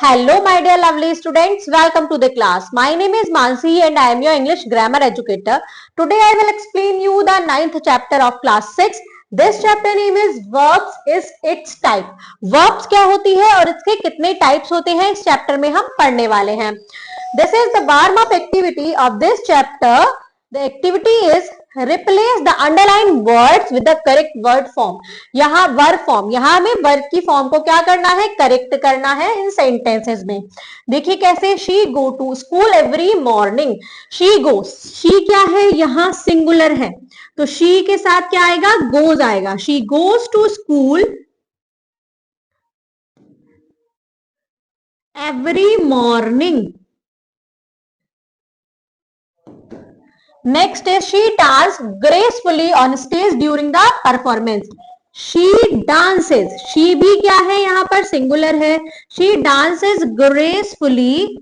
Hello, my dear lovely students. Welcome to the class. My name is Mansi and I am your English grammar educator. Today I will explain you the 9th chapter of class 6. This chapter name is verbs is its type. Verbs क्या होती है और इसके कितने types होते हैं इस chapter में हम पढ़ने वाले हैं. This is the warm up activity of this chapter. The activity is replace the underlined words with the correct word form. यहाँ verb form, यहाँ हमें verb की form को क्या करना है, correct करना है इन sentences में. देखिए कैसे. She go to school every morning. She goes. She क्या है, यहाँ singular है तो she के साथ क्या आएगा, goes आएगा. She goes to school every morning. Next is she danced gracefully on stage during the performance. She dances. She भी क्या है, यहाँ पर singular है. She dances gracefully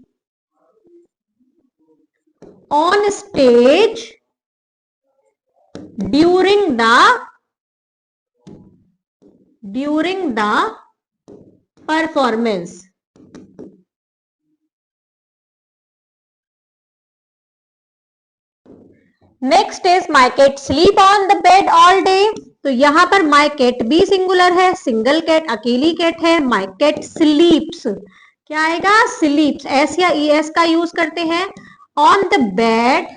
on stage during the performance. Next is my cat sleep on the bed all day. तो यहाँ पर my cat भी सिंगुलर है, सिंगल कैट, अकेली कैट है. माई कैट स्लीप्स क्या आएगा, स्लीप्स. एस या ई एस का यूज करते हैं. On the bed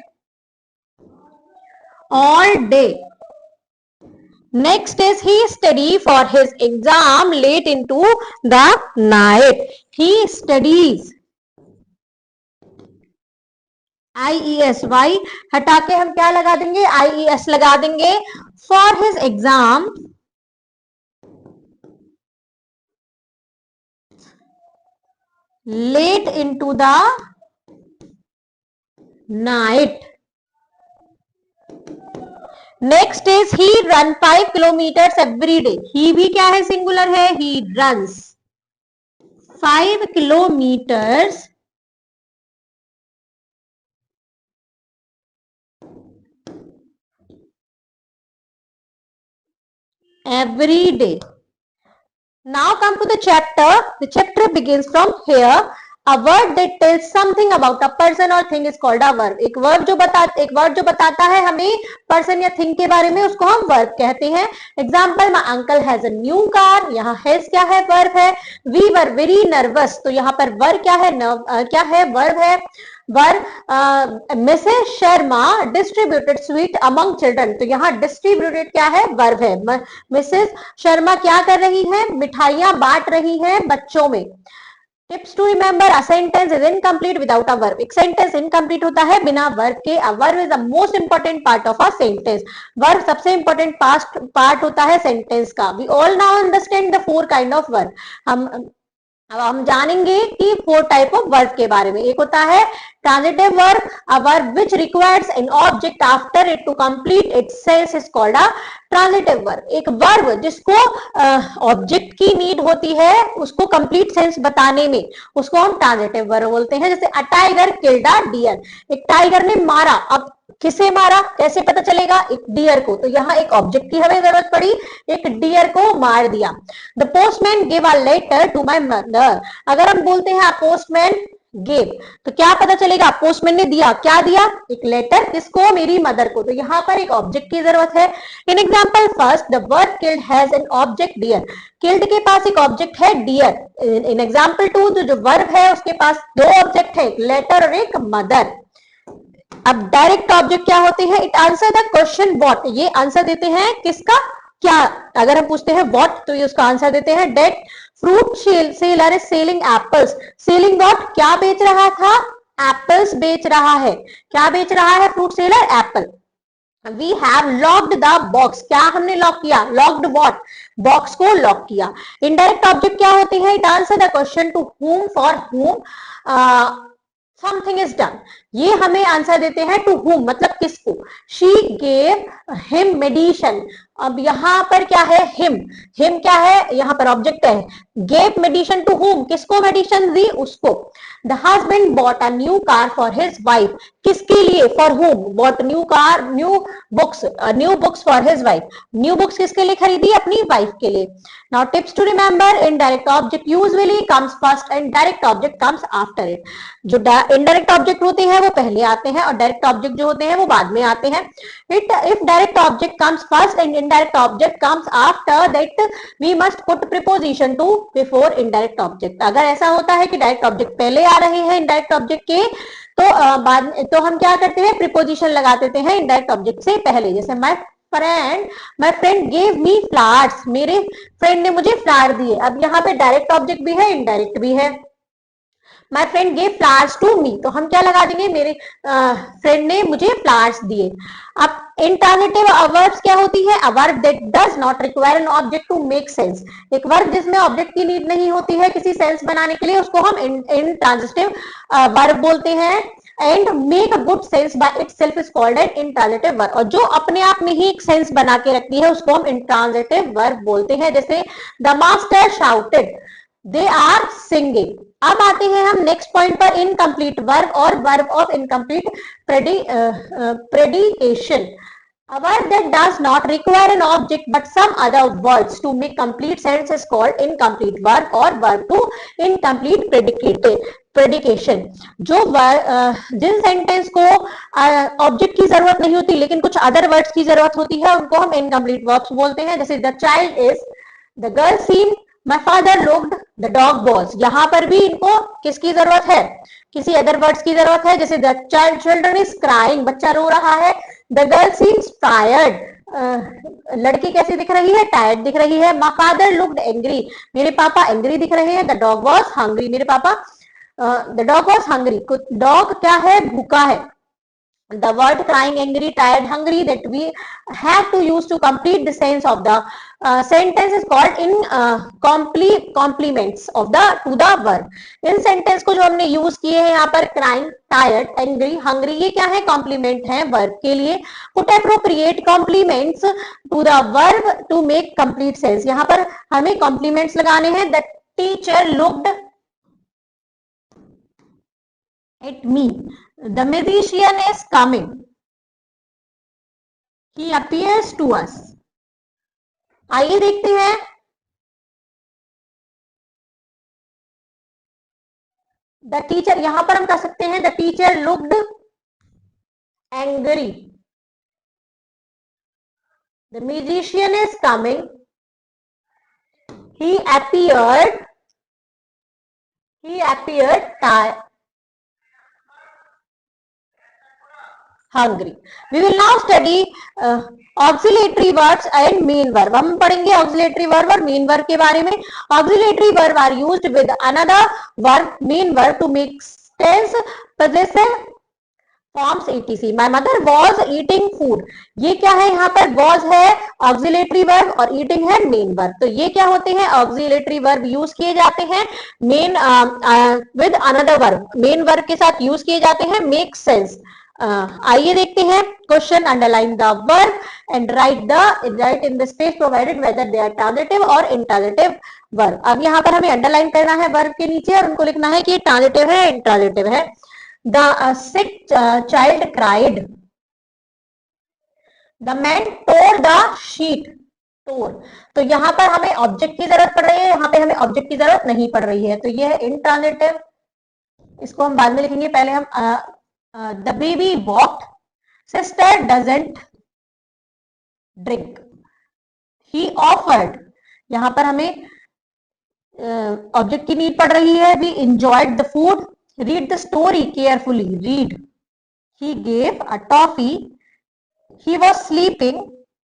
all day. Next is he study for his exam late into the night. He studies. IESY हटा के हम क्या लगा देंगे, IES लगा देंगे. For his exam late into the night. Next is he run 5 kilometres every day. He भी क्या है, सिंगुलर है. He runs 5 kilometres every day. Now come to the chapter. The chapter begins from here. A word that tells something about a person or thing is called a verb. एक word जो बताता है हमें person या thing के बारे में, उसको हम verb कहते हैं. Example, my uncle has a new car. यहाँ has क्या है, verb है. We were very nervous. तो यहाँ पर verb क्या है, क्या है, verb है. Mrs Sharma distributed sweet among children. तो यहाँ डिस्ट्रीब्यूटेड क्या है, वर्ब है. मिसेस शर्मा क्या कर रही है, मिठाइयां बांट रही है बच्चों में. Tips to remember, a sentence is incomplete without a verb. एक सेंटेंस इनकम्प्लीट होता है बिना वर्ब के. A verb is the most important part of a sentence. Verb सबसे इंपॉर्टेंट पार्ट होता है सेंटेंस का. We all now understand the 4 kind of verb. अब हम जानेंगे कि 4 टाइप ऑफ वर्ब के बारे में. एक होता है transitive verb. A verb which requires an object after it to complete its sense is called a transitive verb. एक वर्ब जिसको ऑब्जेक्ट की नीड होती है उसको कंप्लीट सेंस बताने में, उसको हम ट्रांजिटिव वर्ब बोलते हैं. जैसे a tiger killed a deer. एक टाइगर ने मारा. अब किसे मारा, कैसे पता चलेगा, एक डियर को. तो यहाँ एक ऑब्जेक्ट की हमें जरूरत पड़ी, एक डियर को मार दिया. The postman give a letter to my mother. अगर हम बोलते हैं पोस्टमैन गिव, तो क्या पता चलेगा, पोस्टमैन ने दिया. क्या दिया, एक लेटर. किसको, मेरी मदर को. तो यहाँ पर एक ऑब्जेक्ट की जरूरत है. In example first, the word killed has an object deer. Killed के पास एक ऑब्जेक्ट है डियर. इन एग्जाम्पल 2 जो वर्ब है उसके पास 2 ऑब्जेक्ट है, एक लेटर और एक मदर. अब डायरेक्ट ऑब्जेक्ट क्या होते हैं, it answer the question what. ये आंसर देते हैं किसका, क्या. अगर हम पूछते हैं व्हाट तो ये उसका आंसर देते हैं डेट. Fruit seller is selling apples. Selling what, क्या बेच रहा था, एप्पल्स बेच रहा है. क्या बेच रहा है fruit seller, apple. We have locked the box. क्या हमने लॉक किया, लॉक्ड व्हाट, बॉक्स को लॉक किया. इनडायरेक्ट ऑब्जेक्ट क्या होते हैं, it answer the question to whom, for whom something is done. ये हमें आंसर देते हैं टू whom मतलब किसको. She gave him medicine. अब यहाँ पर क्या है, हिम, हिम क्या है, यहाँ पर ऑब्जेक्ट है, गेव मेडिसिन टू हुम, किसको मेडिसिन दी, उसको। The husband bought a new car for his wife, किसके लिए, for whom, bought new car, new books for his wife, new books किसके लिए खरीदी, अपनी वाइफ के लिए। Now tips to remember, indirect object usually comes first and direct object comes after it. जो indirect object होते हैं वो पहले आते हैं और डायरेक्ट ऑब्जेक्ट जो होते हैं वो बाद में आते हैं। If direct object comes first and indirect object comes after that, we must put preposition to before indirect object. अगर ऐसा होता है कि डायरेक्ट ऑब्जेक्ट पहले आ रहे हैं इंडायरेक्ट ऑब्जेक्ट के, तो बाद तो हम क्या करते हैं, प्रिपोजिशन लगा देते हैं इंडायरेक्ट ऑब्जेक्ट से पहले। जैसे माई फ्रेंड गेव मी फ्लावर्स, मेरे फ्रेंड ने मुझे फ्लावर दिए। अब यहाँ पे डायरेक्ट ऑब्जेक्ट भी है, इनडायरेक्ट भी है। My friend gave flowers to me, तो हम क्या लगा देंगे, मेरे फ्रेंड ने मुझे फ्लावर्स दिए। अब इंट्रांजिटिव वर्ब्स क्या होती है, a verb that does not require an object to make sense, एक वर्ब जिसमें ऑब्जेक्ट की नीड नहीं होती है किसी सेंस बनाने के लिए, उसको हम इंट्रांजिटिव वर्ब बोलते हैं। And make a good sense by itself is called an intransitive verb, और जो अपने आप में ही एक सेंस बना के रखती है उसको हम इंट्रांजिटिव वर्ब बोलते हैं। जैसे the master shouted, they are singing. अब आते हैं हम नेक्स्ट पॉइंट पर, इनकम्प्लीट वर्ब और verb of incomplete predication. A verb that does not require an object but some other words to make complete sense is called incomplete verb or verb to incomplete predication। जो जिन sentence को object की जरूरत नहीं होती लेकिन कुछ other words की जरूरत होती है उनको हम इनकम्प्लीट वर्ब्स बोलते हैं। जैसे the child is, the girl seen, my father looked, the dog was. यहाँ पर भी इनको किसकी जरूरत है, किसी अदर वर्ड्स की जरूरत है। जैसे द चिल्ड्रन इज क्राइंग, बच्चा रो रहा है। द गर्ल सीम्स टायर्ड, लड़की कैसी दिख रही है, टायर्ड दिख रही है। माई फादर लुक्ड एंग्री, मेरे पापा एंग्री दिख रहे हैं। द डॉग वॉज हंग्री, मेरे पापा the dog was hungry, dog क्या है, भूखा है। The word crying, angry, tired, hungry that we have to use to complete the sense of the sentence is called in complements of the to the verb। In sentence को जो हमने use किए हैं यहाँ पर, crying, tired, angry, hungry, ये क्या है, कॉम्प्लीमेंट है वर्ब के लिए। Put appropriate complements to the verb to make complete sense। यहाँ पर हमें कॉम्प्लीमेंट्स लगाने हैं। The teacher looked at me, the magician is coming, he appears to us। आइए देखते हैं, द टीचर, यहां पर हम कह सकते हैं the teacher looked angry, the musician is coming, he appeared hungry। We will now study auxiliary verbs and mean verb। हम पढ़ेंगे auxiliary verb और mean verb के बारे में। Auxiliary verb are used with another verb, mean verb to make tense, possessive forms etc। My mother was eating food, ये क्या है, यहाँ पर was है auxiliary verb और eating है mean verb। तो ये क्या होते हैं, auxiliary verb यूज किए जाते हैं main with another verb, main verb के साथ यूज किए जाते हैं make sense। आइए देखते हैं question. Underline the verb and write in the space provided whether they are transitive और इंट्रांजिटिव वर्ब। अब यहाँ पर हमें अंडरलाइन करना है वर्ब के नीचे और उनको लिखना है कि ट्रांजिटिव है इंट्रांजिटिव है। The sick child cried, the man tore the sheet, tore. तो यहाँ पर हमें ऑब्जेक्ट की जरूरत पड़ रही है, यहाँ पे हमें ऑब्जेक्ट की जरूरत नहीं पड़ रही है, तो ये है इंट्रांजिटिव। इसको हम बाद में लिखेंगे, पहले हम the baby walked, sister doesn't drink, he offered, यहां पर हमें ऑब्जेक्ट की नीड पड़ रही है। we enjoyed the food, read the story carefully, read, he gave a toffee, he was sleeping,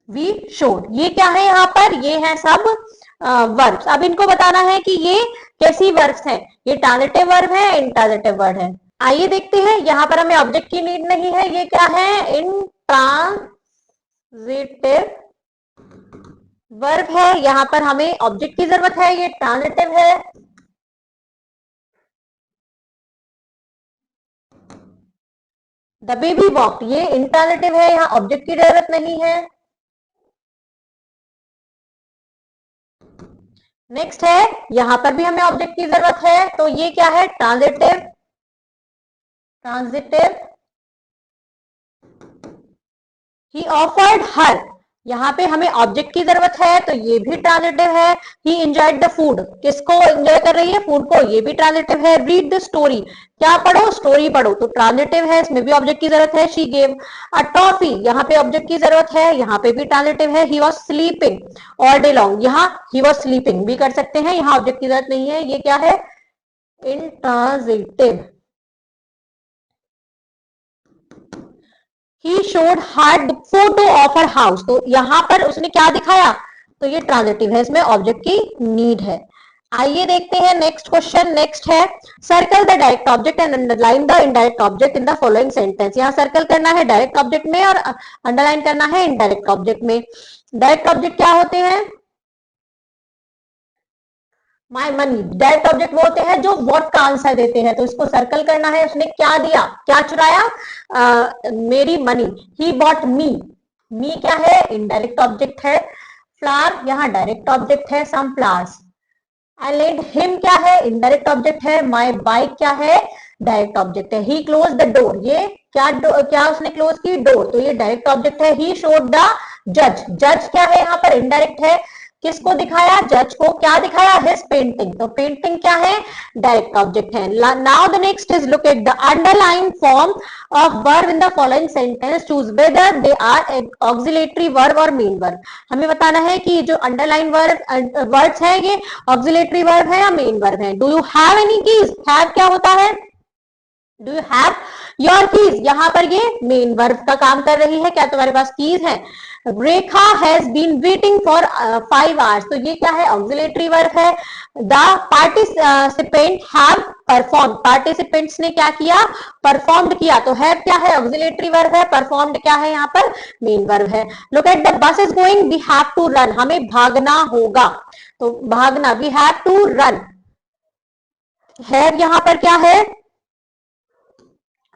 we showed। ये क्या है यहाँ पर, ये है सब वर्ब्स। अब इनको बताना है कि ये कैसी वर्ब्स है, ये ट्रांजिटिव वर्ब है, इंट्रांजिटिव वर्ब है। आइए देखते हैं, यहां पर हमें ऑब्जेक्ट की नीड नहीं है, ये क्या है, इंट्रांजिटिव वर्ब है, यहां पर हमें ऑब्जेक्ट की जरूरत है, ये ट्रांजिटिव है। द बेबी वॉक्ड, ये इंट्रांजिटिव है, यहाँ ऑब्जेक्ट की जरूरत नहीं है। नेक्स्ट है, यहां पर भी हमें ऑब्जेक्ट की जरूरत है, तो ये क्या है, ट्रांजिटिव, ट्रांजिटिव, ही ऑफर्ड हर, यहाँ पे हमें ऑब्जेक्ट की जरूरत है, तो ये भी ट्रांजिटिव है। ही एंजॉयड द फूड, किसको एंजॉय कर रही है, फूड को, ये भी ट्रांजिटिव है। रीड द स्टोरी, क्या पढ़ो, स्टोरी पढ़ो, तो ट्रांजिटिव है, इसमें भी ऑब्जेक्ट की जरूरत है। शी गेव अ टॉफी, यहाँ पे ऑब्जेक्ट की जरूरत है, यहाँ पे भी ट्रांजिटिव है। He was sleeping all day long, यहाँ ही वॉज स्लीपिंग भी कर सकते हैं, यहाँ ऑब्जेक्ट की जरूरत नहीं है, ये क्या है, intransitive. He showed hard photo of her house, तो यहां पर उसने क्या दिखाया, तो ये ट्रांजिटिव है, इसमें ऑब्जेक्ट की नीड है। आइए देखते हैं नेक्स्ट क्वेश्चन। नेक्स्ट है, circle the direct object and underline the indirect object in the following sentence. यहाँ सर्कल करना है डायरेक्ट ऑब्जेक्ट में और अंडरलाइन करना है इनडायरेक्ट ऑब्जेक्ट में। डायरेक्ट ऑब्जेक्ट क्या होते हैं, माई मनी, डायरेक्ट ऑब्जेक्ट वो होते हैं जो व्हाट का आंसर देते हैं, तो इसको सर्कल करना है, उसने क्या दिया, क्या चुराया, मेरी मनी। ही बॉट मी, मी क्या है, इनडायरेक्ट ऑब्जेक्ट है। फ्लावर यहाँ डायरेक्ट ऑब्जेक्ट है, सम फ्लावर्स। आई लेंट हिम क्या है, इनडायरेक्ट ऑब्जेक्ट है। माई बाइक क्या है, डायरेक्ट ऑब्जेक्ट है। ही क्लोज द डोर, ये क्या उसने क्लोज की, डोर, तो ये डायरेक्ट ऑब्जेक्ट है। ही शोड द जज, जज क्या है, यहाँ पर इनडायरेक्ट है, किसको दिखाया, जज को, क्या दिखाया, हिज पेंटिंग, तो पेंटिंग क्या है, डायरेक्ट ऑब्जेक्ट है। Now the next is look at the underline form of verb in the following sentence, choose whether they are auxiliary verb और मेन वर्ब। हमें बताना है कि जो अंडरलाइन वर्ड्स है ये ऑक्सिलेटरी वर्ब है या मेन वर्ब है। Do you have any keys, have क्या होता है, do you have your keys, यहाँ पर ये मेन वर्ब का काम कर रही है, क्या तुम्हारे पास कीज है। Rekha has been waiting for 5 hours, तो ये क्या है, ऑक्सिलेटरी वर्ब है। The participant have perform, participants ने क्या किया, परफॉर्म्ड किया, तो हैव क्या है, ऑक्सिलेटरी वर्ब है। परफॉर्म्ड क्या है, यहाँ पर मेन वर्ब है। Look at the bus is going, we have to run, हमें भागना होगा, तो भागना, we have to run. Have यहाँ पर क्या है,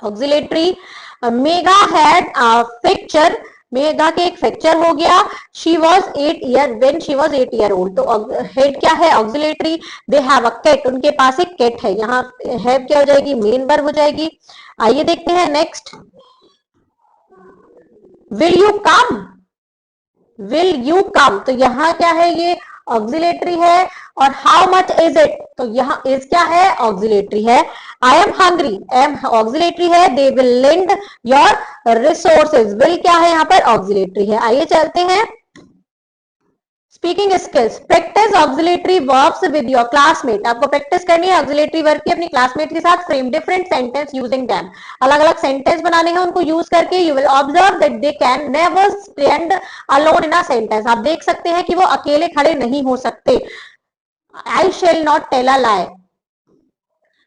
auxiliary. Megha had fracture, Megha के एक फ्रैक्चर हो गया। She was 8 year when she was 8 year old, तो हेड क्या है, auxiliary. They have a cat, उनके पास एक कैट है, यहाँ हैव क्या हो जाएगी, मेन वर्ब हो जाएगी। आइए देखते हैं next, will you come, will you come, तो यहाँ क्या है, ये ऑक्सिलेटरी है। और हाउ मच इज इट, तो यहाँ इज क्या है, ऑक्सिलेटरी है। I am hungry, am auxiliary है। They will lend your resources, will क्या है, यहाँ पर ऑक्सिलेटरी है। आइए चलते हैं, speaking skills, practice auxiliary verbs with your classmate, आपको प्रैक्टिस करनी है ऑक्सिलेटरी वर्ब की अपनी क्लासमेट के साथ। Frame different sentence using them, अलग अलग सेंटेंस बनाने हैं उनको यूज करके। You will observe that they can never stand alone in a sentence, आप देख सकते हैं कि वो अकेले खड़े नहीं हो सकते। I shall not tell a lie.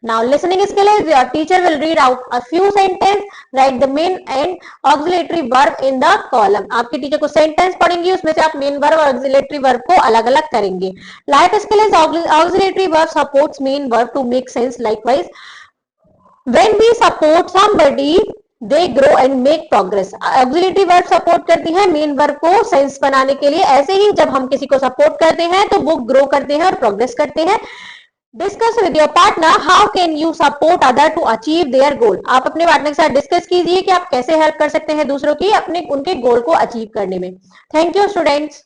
Now listening skill is your teacher will read out a few sentence, write the main and auxiliary verb in the column. आपके टीचर को सेंटेंस पढ़ेंगी, उसमें से आप मेन वर्ब और auxiliary verb को अलग अलग करेंगे। Life skill is auxiliary verb supports main verb to make sense. Likewise when we support somebody they grow and make progress, auxiliary verb support करती है मेन वर्ब को सेंस बनाने के लिए। ऐसे ही जब हम किसी को सपोर्ट करते हैं तो वो ग्रो करते हैं और प्रोग्रेस करते हैं। Discuss with your partner how can you support other to achieve their goal, आप अपने पार्टनर के साथ डिस्कस कीजिए कि आप कैसे हेल्प कर सकते हैं दूसरों की अपने उनके गोल को अचीव करने में। Thank you students.